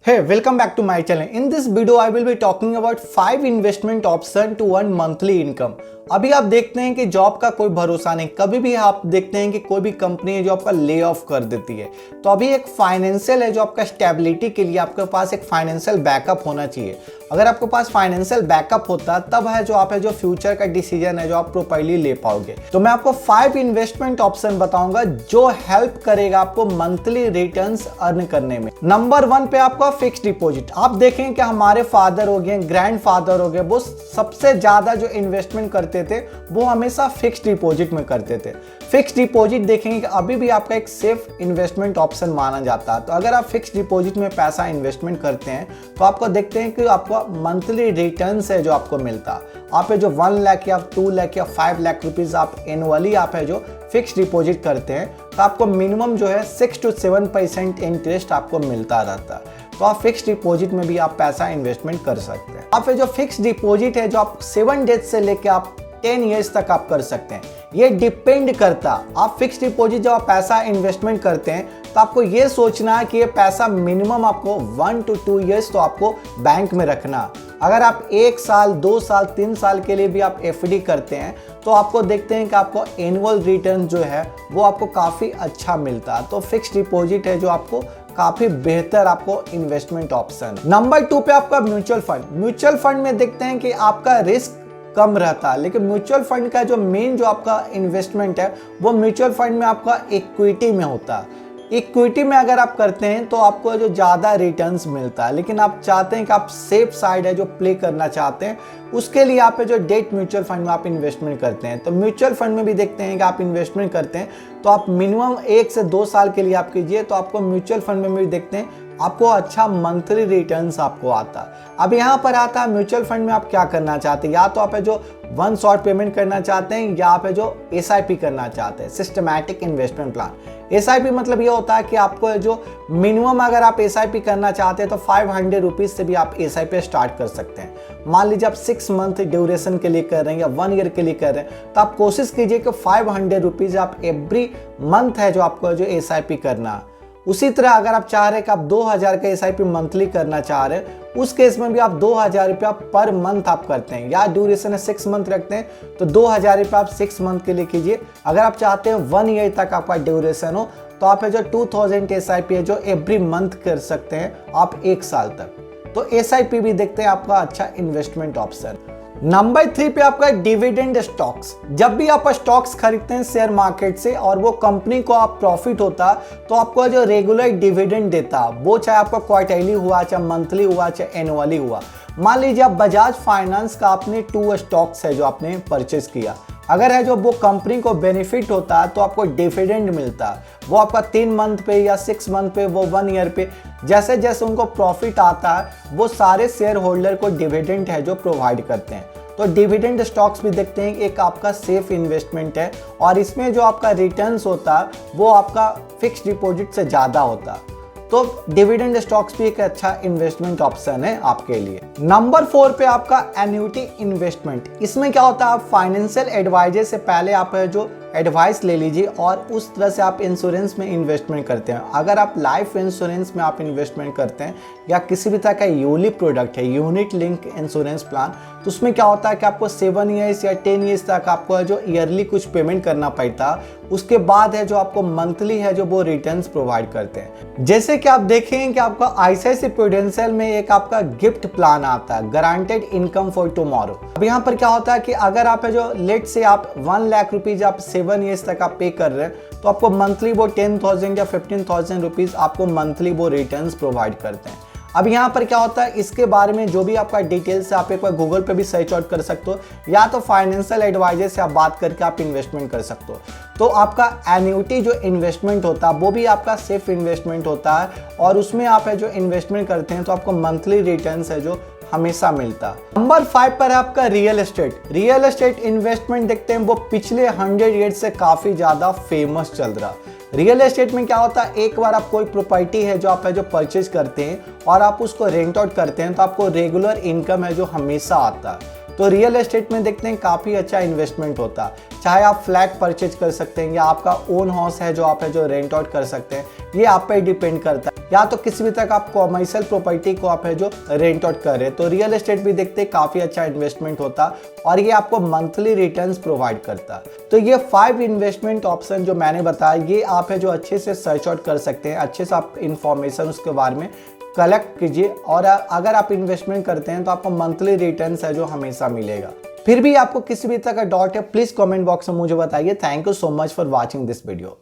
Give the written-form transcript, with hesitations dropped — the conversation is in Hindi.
Hey, welcome back to my channel. In this video, I will be talking about 5 investment option to earn monthly income. अभी आप देखते हैं कि जॉब का कोई भरोसा नहीं, कभी भी आप देखते हैं कि कोई भी कंपनी है जो आपका ले ऑफ कर देती है। तो अभी एक फाइनेंशियल है जो आपका स्टेबिलिटी के लिए आपके पास एक फाइनेंशियल बैकअप होना चाहिए। अगर आपके पास फाइनेंशियल बैकअप होता तब है जो फ्यूचर का डिसीजन है जो आप प्रॉपर्ली ले पाओगे। तो मैं आपको 5 इन्वेस्टमेंट ऑप्शन बताऊंगा जो हेल्प करेगा आपको मंथली रिटर्न्स अर्न करने में। नंबर 1 पे आपका फिक्स्ड डिपॉजिट। आप देखें कि हमारे फादर हो गए, ग्रैंड फादर हो गए, वो सबसे ज्यादा जो इन्वेस्टमेंट करते थे वो हमेशा फिक्स्ड डिपॉजिट में करते थे। फिक्स्ड डिपॉजिट देखेंगे कि अभी भी आपका एक सेफ इन्वेस्टमेंट ऑप्शन माना जाता है। तो अगर आप फिक्स्ड डिपॉजिट में पैसा इन्वेस्टमेंट करते हैं तो आपको देखते हैं कि आपको मंथली रिटर्न्स है जो आपको मिलता। आप जो 1 लाख या 2 लाख या 5 लाख रुपीज आप एनुअली आप है जो फिक्स्ड डिपॉजिट करते हैं तो आपको मिनिमम जो है 6 to 7% इंटरेस्ट आपको मिलता रहता है। तो आप फिक्स्ड डिपॉजिट में भी आप पैसा इन्वेस्टमेंट कर सकते हैं। आप जो फिक्स्ड डिपॉजिट है जो आप 7 डेज से लेके आप 10 ईयर्स तक आप कर सकते हैं। ये डिपेंड करता, आप फिक्स्ड डिपॉजिट जब आप पैसा इन्वेस्टमेंट करते हैं तो आपको ये सोचना है कि ये पैसा मिनिमम आपको 1 to 2 ईयर्स तो आपको बैंक में रखना। अगर आप 1 साल 2 साल 3 साल के लिए भी आप एफडी करते हैं तो आपको देखते हैं कि आपको एनुअल रिटर्न जो है वो आपको काफ़ी अच्छा मिलता है। तो फिक्स्ड डिपॉजिट है जो आपको काफी बेहतर आपको इन्वेस्टमेंट ऑप्शन। नंबर 2 पे आपका म्यूचुअल फंड। म्यूचुअल फंड में देखते हैं कि आपका रिस्क कम रहता है, लेकिन म्यूचुअल फंड का जो मेन जो आपका इन्वेस्टमेंट है वो म्यूचुअल फंड में आपका इक्विटी में होता है। इक्विटी में अगर आप करते हैं तो आपको जो ज़्यादा रिटर्न्स मिलता है, लेकिन आप चाहते हैं कि आप सेफ साइड है जो प्ले करना चाहते हैं उसके लिए आप जो डेट म्यूचुअल फंड में आप इन्वेस्टमेंट करते हैं। तो म्यूचुअल फंड में भी देखते हैं कि आप इन्वेस्टमेंट करते हैं तो आप मिनिमम 1 से 2 साल के लिए आप कीजिए तो आपको म्यूचुअल फंड में भी देखते हैं आपको अच्छा मंथली रिटर्न्स आपको आता है। अब यहाँ पर आता है म्यूचुअल फंड में आप क्या करना चाहते हैं, या तो आप जो 1 शॉट पेमेंट करना चाहते हैं या आप जो SIP करना चाहते हैं, सिस्टमैटिक इन्वेस्टमेंट प्लान। SIP मतलब ये होता है कि आपको जो मिनिमम अगर आप SIP करना चाहते हैं तो 500 रुपीज़ से भी आप SIP स्टार्ट कर सकते हैं। मान लीजिए आप 6 मंथ ड्यूरेशन के लिए कर रहे हैं या 1 ईयर के लिए कर रहे हैं तो आप कोशिश कीजिए कि 500 रुपीज़ आप एवरी मंथ है जो आपको जो SIP करना। उसी तरह अगर आप चाह रहे हैं कि आप 2000 का SIP मंथली करना चाह रहे हैं उस केस में भी आप 2000 रुपया पर मंथ आप करते हैं, या ड्यूरेशन है 6 मंथ रखते हैं तो 2000 रुपया आप 6 मंथ के लिए कीजिए। अगर आप चाहते हैं 1 ईयर तक आपका ड्यूरेशन हो तो आप जो 2000 SIP है जो एवरी मंथ कर सकते हैं आप 1 साल तक। तो SIP भी देखते हैं आपका अच्छा इन्वेस्टमेंट ऑप्शन। नंबर 3 पे आपका डिविडेंड स्टॉक्स। जब भी आप स्टॉक्स खरीदते हैं शेयर मार्केट से और वो कंपनी को आप प्रॉफिट होता तो आपको जो रेगुलर डिविडेंड देता, वो चाहे आपका क्वार्टरली हुआ, चाहे मंथली हुआ, चाहे एनुअली हुआ। मान लीजिए आप बजाज फाइनेंस का आपने 2 स्टॉक्स है जो आपने परचेज किया, अगर है जो वो कंपनी को बेनिफिट होता है तो आपको डिविडेंड मिलता है। वो आपका 3 मंथ पे या 6 मंथ पे, वो 1 ईयर पे, जैसे जैसे उनको प्रॉफिट आता है वो सारे शेयर होल्डर को डिविडेंड है जो प्रोवाइड करते हैं। तो डिविडेंड स्टॉक्स भी देखते हैं एक आपका सेफ इन्वेस्टमेंट है और इसमें जो आपका रिटर्न्स होता है वो आपका फिक्स्ड डिपॉजिट से ज़्यादा होता है। तो डिविडेंड स्टॉक्स भी एक अच्छा इन्वेस्टमेंट ऑप्शन है आपके लिए। नंबर 4 पे आपका एन्युटी इन्वेस्टमेंट। इसमें क्या होता है, आप फाइनेंशियल एडवाइजर से पहले आप जो एडवाइस ले लीजिए और उस तरह से आप इंश्योरेंस में इन्वेस्टमेंट करते हैं। अगर आप लाइफ इंश्योरेंस में आप इन्वेस्टमेंट करते हैं या किसी भी तरह का यूलिप प्रोडक्ट है, यूनिट लिंक इंश्योरेंस प्लान, तो उसमें क्या होता है कि आपको 7 ईयर्स या 10 ईयर्स तक आपको जो ईयरली कुछ पेमेंट करना पड़ता, उसके बाद है जो आपको मंथली है जो वो रिटर्न्स प्रोवाइड करते हैं। जैसे कि आप देखेंगे कि आपका ICICI प्रूडेंशियल में एक आपका गिफ्ट प्लान आता है, गारंटेड इनकम फॉर टुमारो। अब यहाँ पर क्या होता है कि अगर आप जो लेट से आप 1 लाख रुपीज आप 7 ईयर्स तक आप पे कर रहे हैं तो आपको मंथली वो 10,000 या 15,000 रुपीज आपको मंथली वो रिटर्न्स प्रोवाइड करते हैं। अब यहाँ पर क्या होता है, इसके बारे में जो भी आपका डिटेल्स है आप एक बार गूगल पे भी सर्च आउट कर सकते हो या तो फाइनेंशियल एडवाइजर से आप बात करके आप इन्वेस्टमेंट कर सकते हो। तो आपका एन्युटी जो इन्वेस्टमेंट होता है वो भी आपका सेफ इन्वेस्टमेंट होता है और उसमें आप है जो इन्वेस्टमेंट करते हैं तो आपको मंथली रिटर्न्स है जो हमेशा मिलता। नंबर 5 पर है आपका real estate. Real estate investment देखते हैं वो पिछले 100 ईयर्स से काफी ज्यादा फेमस चल रहा। रियल एस्टेट में क्या होता है, एक बार आप कोई प्रॉपर्टी है जो आप है जो परचेज करते हैं और आप उसको रेंट आउट करते हैं तो आपको रेगुलर इनकम है जो हमेशा आता है। तो रियल एस्टेट में देखते हैं काफ़ी अच्छा इन्वेस्टमेंट होता है। चाहे आप फ्लैट परचेज कर सकते हैं या आपका ओन हाउस है जो आप है जो रेंट आउट कर सकते हैं, ये आप पे डिपेंड करता है। या तो किसी भी तरह का आप कॉमर्शियल प्रॉपर्टी को आप है जो रेंट आउट कर रहे हैं, तो रियल एस्टेट भी देखते काफ़ी अच्छा इन्वेस्टमेंट होता और ये आपको मंथली रिटर्न्स प्रोवाइड करता। तो ये 5 इन्वेस्टमेंट ऑप्शन जो मैंने बताया, ये आप है जो अच्छे से सर्च आउट कर सकते हैं, अच्छे से आप इंफॉर्मेशन उसके बारे में कलेक्ट कीजिए और अगर आप इन्वेस्टमेंट करते हैं तो आपको मंथली रिटर्न्स है जो हमेशा मिलेगा। फिर भी आपको किसी भी तरह का डाउट है, प्लीज कमेंट बॉक्स में मुझे बताइए। Thank you so much for watching this video.